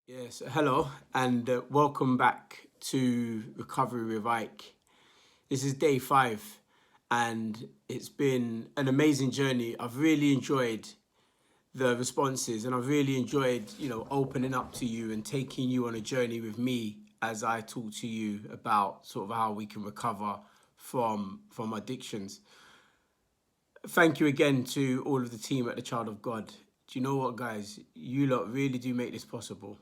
Yes, hello, and welcome back to Recovery with Ike. This is day 5, and it's been an amazing journey. I've really enjoyed the responses, and I've really enjoyed, opening up to you and taking you on a journey with me as I talk to you about sort of how we can recover from addictions. Thank you again to all of the team at the Child of God. Do you know what, guys? You lot really do make this possible.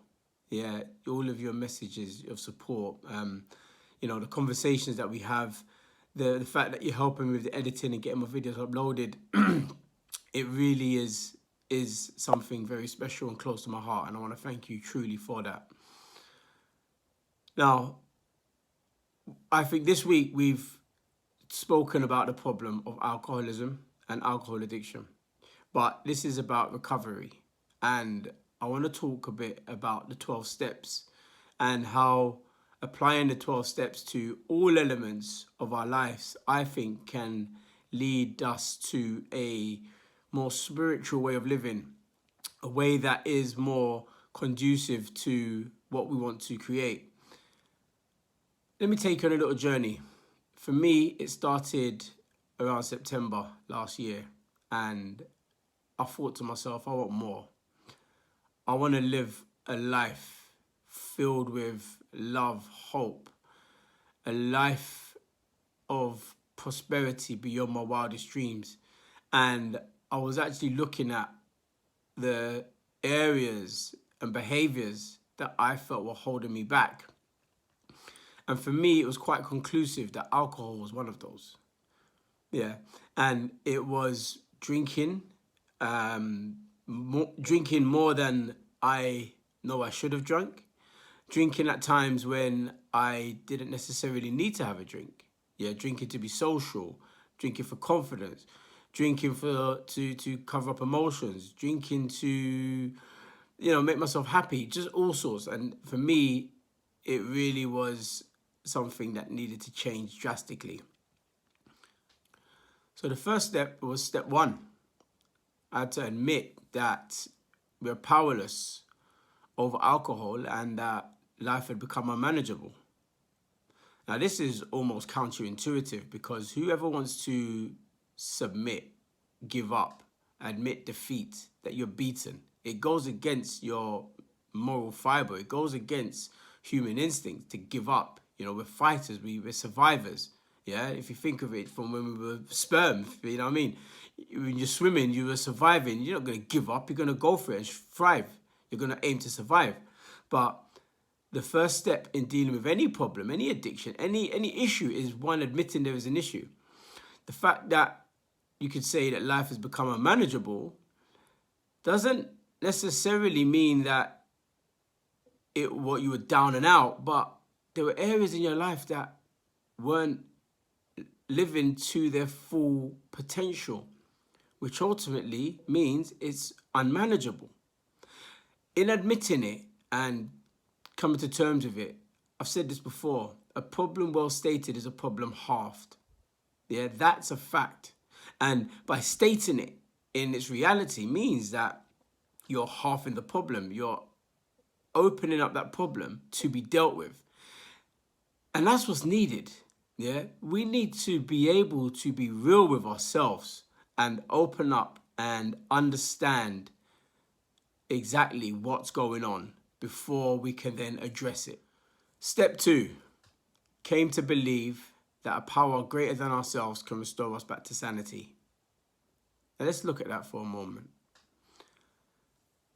Yeah, all of your messages of support, the conversations that we have, the fact that you're helping with the editing and getting my videos uploaded, it really is something very special and close to my heart, and I want to thank you truly for that. Now, I think this week we've spoken about the problem of alcoholism and alcohol addiction, but this is about recovery, and I want to talk a bit about the 12 steps and how applying the 12 steps to all elements of our lives, I think, can lead us to a more spiritual way of living, a way that is more conducive to what we want to create. Let me take you on a little journey. For me, it started around September last year, and I thought to myself, I want more. I want to live a life filled with love, hope, a life of prosperity beyond my wildest dreams. And I was actually looking at the areas and behaviors that I felt were holding me back. And for me, it was quite conclusive that alcohol was one of those. Yeah. And it was drinking, drinking more than I know I should have drunk, drinking at times when I didn't necessarily need to have a drink. Yeah, drinking to be social, drinking for confidence, drinking to cover up emotions, drinking to make myself happy, just all sorts. And for me, it really was something that needed to change drastically. So the first step was step 1. I had to admit that we're powerless over alcohol and that life had become unmanageable. Now, this is almost counterintuitive because whoever wants to submit, give up, admit defeat, that you're beaten, it goes against your moral fiber. It goes against human instinct to give up. We're fighters, we're survivors. Yeah, if you think of it from when we were sperm, you know what I mean? When you're swimming, you were surviving. You're not going to give up. You're going to go for it and thrive. You're going to aim to survive. But the first step in dealing with any problem, any addiction, any issue is one, admitting there is an issue. The fact that you could say that life has become unmanageable doesn't necessarily mean that what you were down and out, but there were areas in your life that weren't living to their full potential, which ultimately means it's unmanageable. In admitting it and coming to terms with it, I've said this before, a problem well stated is a problem halved. Yeah, that's a fact. And by stating it in its reality means that you're halving the problem. You're opening up that problem to be dealt with. And that's what's needed. Yeah, we need to be able to be real with ourselves and open up and understand exactly what's going on before we can then address it. Step 2, came to believe that a power greater than ourselves can restore us back to sanity. Now let's look at that for a moment.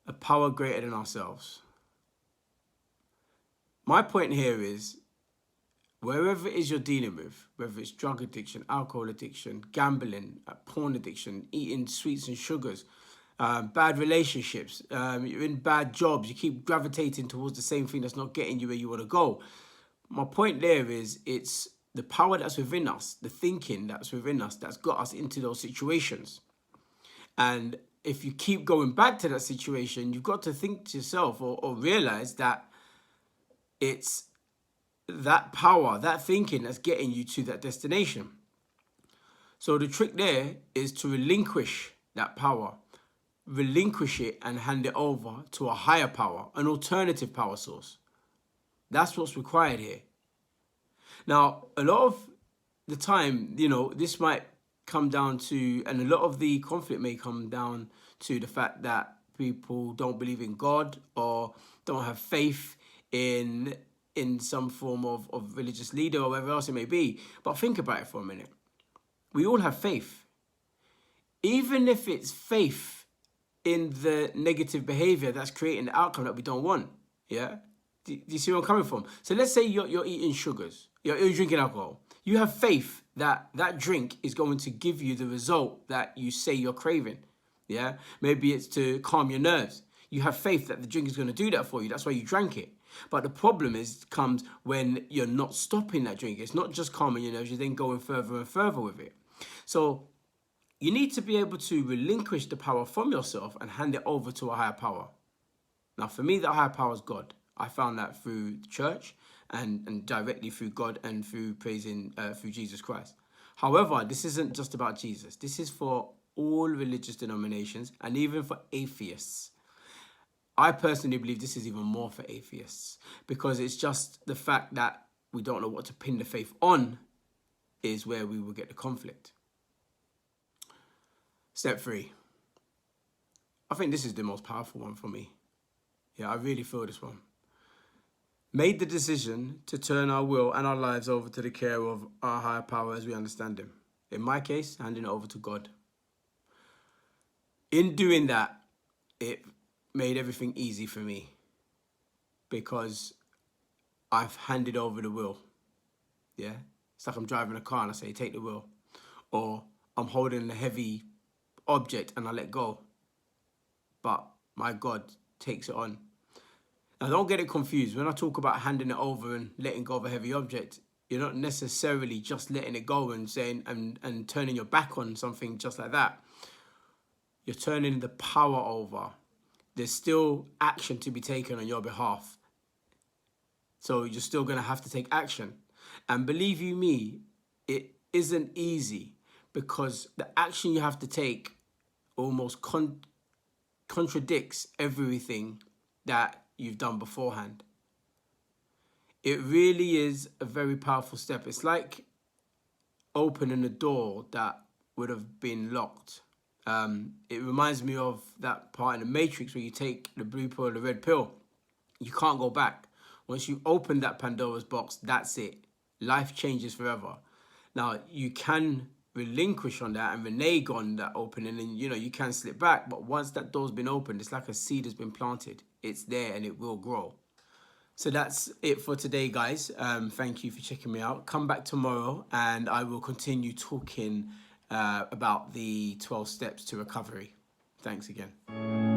A power greater than ourselves. My point here is, wherever it is you're dealing with, whether it's drug addiction, alcohol addiction, gambling, porn addiction, eating sweets and sugars, bad relationships, you're in bad jobs, you keep gravitating towards the same thing that's not getting you where you want to go. My point there is, it's the power that's within us, the thinking that's within us, that's got us into those situations. And if you keep going back to that situation, you've got to think to yourself or realize that it's that power, that thinking that's getting you to that destination. So the trick there is to relinquish that power, relinquish it and hand it over to a higher power, an alternative power source. That's what's required here. Now, a lot of the time, this might come down to, and a lot of the conflict may come down to the fact that people don't believe in God or don't have faith in some form of religious leader or whatever else it may be. But think about it for a minute. We all have faith. Even if it's faith in the negative behavior that's creating the outcome that we don't want. Yeah? Do you see where I'm coming from? So let's say you're eating sugars. You're drinking alcohol. You have faith that that drink is going to give you the result that you say you're craving. Yeah? Maybe it's to calm your nerves. You have faith that the drink is going to do that for you. That's why you drank it. But the problem comes when you're not stopping that drink. It's not just calming your nerves. You're then going further and further with it. So you need to be able to relinquish the power from yourself and hand it over to a higher power. Now, for me, that higher power is God. I found that through the church and directly through God and through praising through Jesus Christ. However, this isn't just about Jesus. This is for all religious denominations and even for atheists. I personally believe this is even more for atheists because it's just the fact that we don't know what to pin the faith on is where we will get the conflict. Step 3. I think this is the most powerful one for me. Yeah, I really feel this one. Made the decision to turn our will and our lives over to the care of our higher power as we understand him. In my case, handing it over to God. In doing that, it made everything easy for me because I've handed over the will. Yeah? It's like I'm driving a car and I say, take the wheel. Or I'm holding a heavy object and I let go. But my God takes it on. Now, don't get it confused. When I talk about handing it over and letting go of a heavy object, you're not necessarily just letting it go and saying and turning your back on something just like that. You're turning the power over. There's still action to be taken on your behalf. So you're still going to have to take action. And believe you me, it isn't easy because the action you have to take almost contradicts everything that you've done beforehand. It really is a very powerful step. It's like opening a door that would have been locked. It reminds me of that part in the Matrix where you take the blue pill or the red pill. You can't go back. Once you open that Pandora's box, that's it. Life changes forever. Now, you can relinquish on that and renege on that opening and, you can slip back. But once that door's been opened, it's like a seed has been planted. It's there and it will grow. So that's it for today, guys. Thank you for checking me out. Come back tomorrow and I will continue talking about the 12 steps to recovery. Thanks again.